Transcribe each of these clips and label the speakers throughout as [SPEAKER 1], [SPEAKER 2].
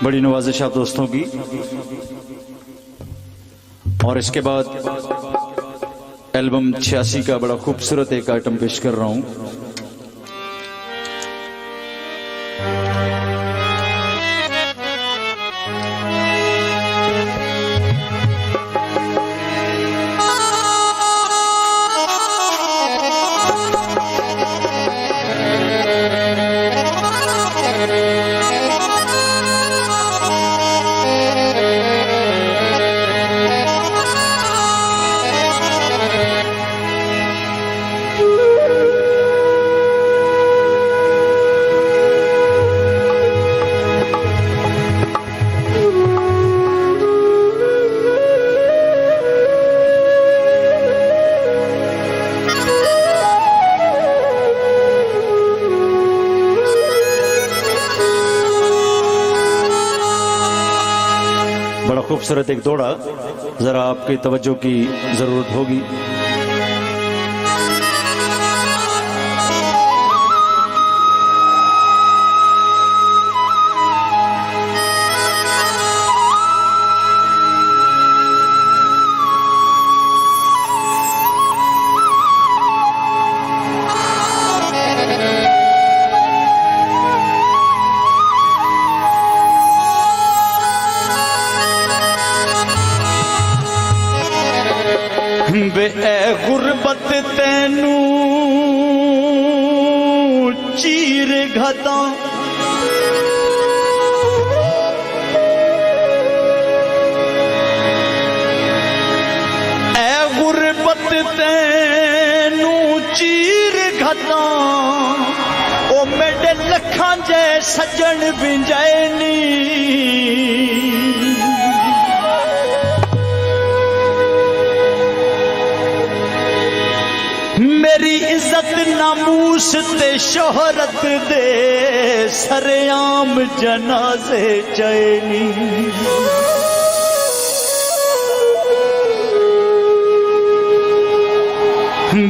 [SPEAKER 1] बड़ी नवाजिश आप दोस्तों की। और इसके बाद एल्बम 86 का बड़ा खूबसूरत एक आइटम पेश कर रहा हूं। बड़ा खूबसूरत एक दौड़ा, जरा आपकी तवज्जो की जरूरत होगी।
[SPEAKER 2] वे ए गुरबत तैनू चीर घदा ए गुरबत तैनू चीर घदा ओ मेरे लखां जे सजन विंजैनी मेरी इज्जत नामूस ते शोहरत दे सरेआम जनाजे चैनी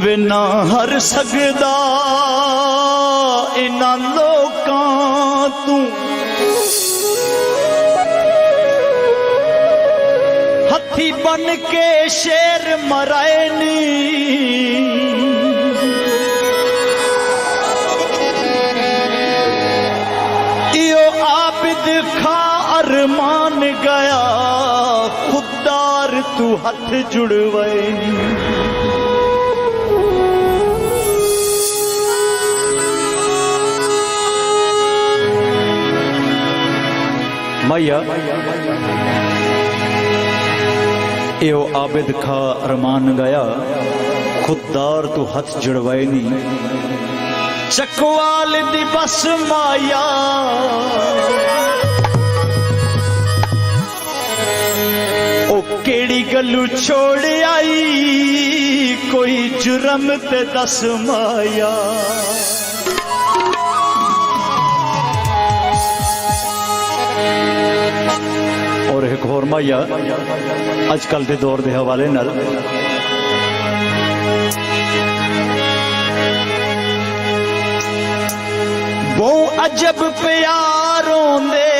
[SPEAKER 2] बिना हर सकदा इना लोकां तू हथी बन के शेर मराएनी खा अरमान गया खुदार तू हाथ जुड़वे
[SPEAKER 1] मैया यो आबिद खा अरमान गया खुदार तू हाथ जुड़वैनी
[SPEAKER 2] चकवाल दी बस माया ओ केड़ी गलू छोड़ आई कोई जुर्म ते दस माया
[SPEAKER 1] और एक होर माया अजकल के दौर के हवाले नाल
[SPEAKER 2] वो अजब प्यारों दे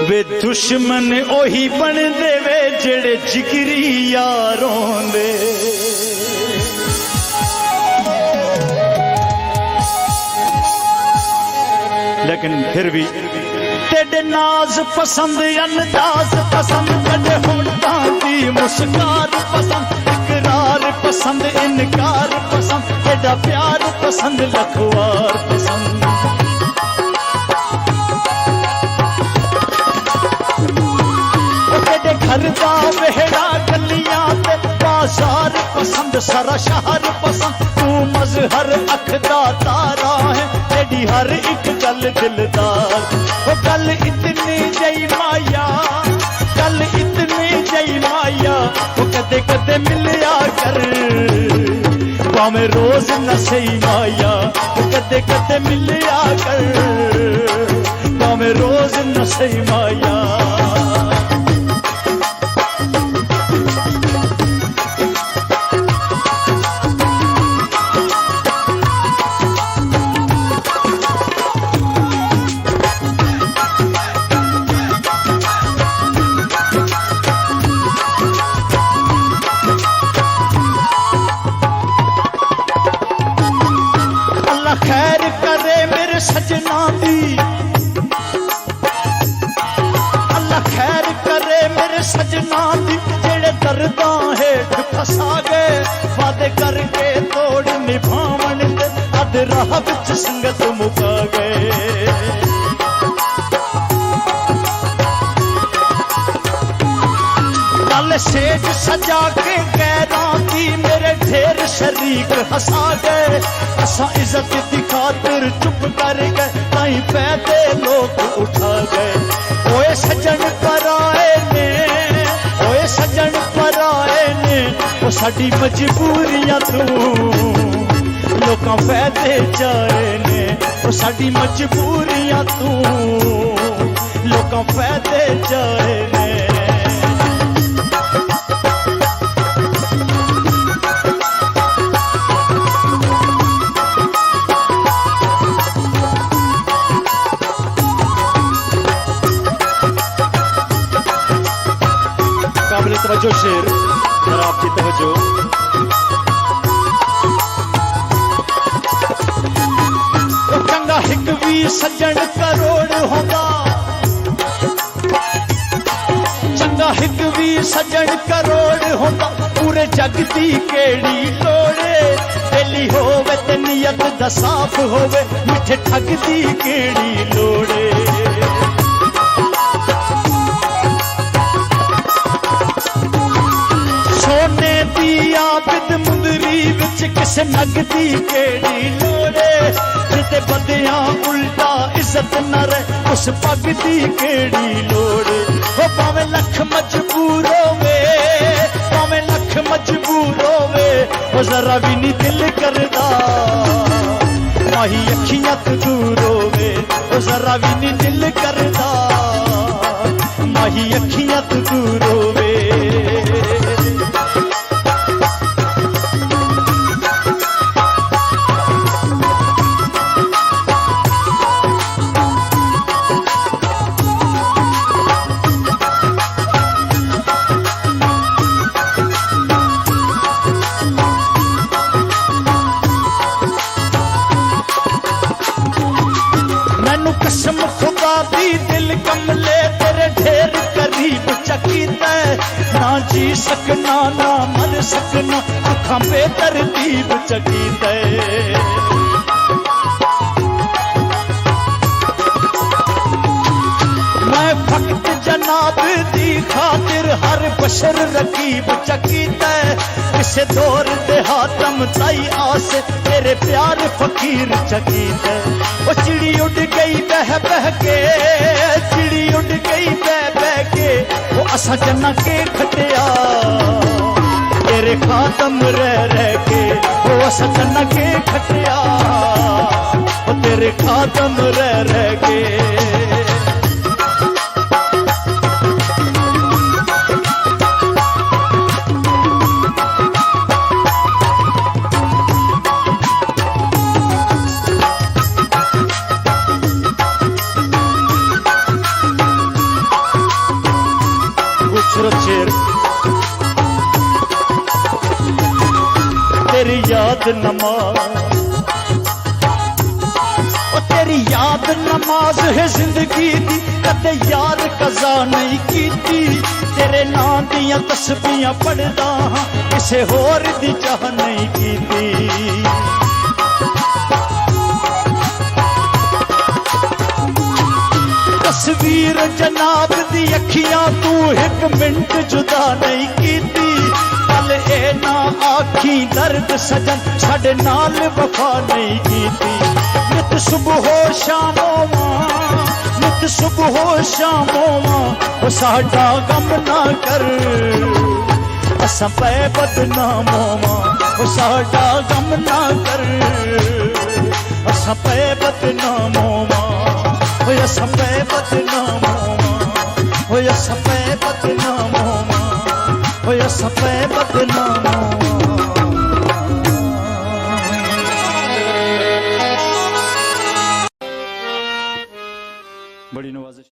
[SPEAKER 2] वे दुश्मन ओही बन देवे जेड़े जिगरी यारों दे
[SPEAKER 1] लेकिन फिर भी
[SPEAKER 2] तेरे नाज पसंद अंदाज पसंद तेरे होंठा दी मुस्कान पसंद इकरार पसंद इनकार पसंद तेरा प्यार पसंद लखवार पसंद तेरे घर दा वेहड़ा गलियां ते बाजार पसंद सारा शहर पसंद तू मजहर अख दा तारा है तेरी हर एक गल दिलदार ओ गल इतनी जई माया गल इतनी जई माया ओ कदे कदे मिलिया कर भावें रोज न सही माया ओ कदे कदे मिलिया कर भावें रोज न सही माया खैर करे मेरे सजना दी, अल्लाह खैर करे मेरे सजना दी, जेड़े दर्दां हेठ फसा गए, वादे करके तोड़ निभावन दे, अध राह विच संगत मुका गए। नाल सेज सजा के गैरां दी मेरे ढेर शरीक हंसा गए, असा इज्जत दी खातिर चुप कर गए, ताई पैदे लोग उठा गए। ओए सजन पराए ने, ओए सजन पराए ने, ओ साडी मजबूरियां तू लोकां पैदे जाए ने, ओ साडी मजबूरियां तू लोकां पैदे जाए ने। काबिल तवज्जो शेर, जरा आपकी तवज्जो। चंगा हिक भी सज्जन करोड़ होंदा, चंगा हिक भी सज्जन करोड़ होंदा, पूरे जग दी केड़ी लोड़े, दिली होवे ते नियत दा साफ होवे, मिठे ठग दी केड़ी लोड़े। सोने दी आबिद मुंदरी विच किसे नगदी केड़ी लोड़े, जिते बदियां उल्टा इज्जत न रहे, उस पग दी केड़ी लोड़े। ओ भावें लख मजबूर होवे, भावें लख मजबूर होवे, ओ जरा भी नहीं दिल करदा माही अखियां तो दूर होवे, ओ जरा भी नहीं दिल करदा माही अखियां तो दूर होवे। कसम खुदा दी दिल कमले तेरे ढेर करीब चकीता, ना जी सकना ना मर सकना, अखां बेतरतीब चकीता। मैं फक्त जनाब दी खातिर हर बशर रकीब चकीता, किसे दौर दे हातम ताई आस तेरे प्यार फकीर चकीता। वो चिड़ी उड़ गई बह बह के, चिड़ी उड़ गई बह बह के, वो असा जन्ना के खटिया तेरे खातम रह के, वो असा जन्ना के खटिया वो तेरे खातम रह के। शेर तेरी याद नमाज, ओ तेरी याद नमाज है जिंदगी दी, कदे यार कज़ा नहीं कीती, तेरे नां दियां तस्बीहां पढ़दा हां, किसे होर दी चाह नहीं कीती। तस्वीर जनाब दी अखियां तू एक मिनट जुदा नहीं कीती, कल ए ना आखी दर्द सजन साडे नाल वफा नहीं कीती। नित सुबह हो शामों, नित सुबह हो शामों, ओ साडा गम ना कर असां पे बदनामों, ओ साडा गम ना कर असां पे बदनामों, ओ असां पे बदनामों, ओ असां पे बदनामों, ओ असां पे बदनामों।
[SPEAKER 1] बड़ी नवाज़िश।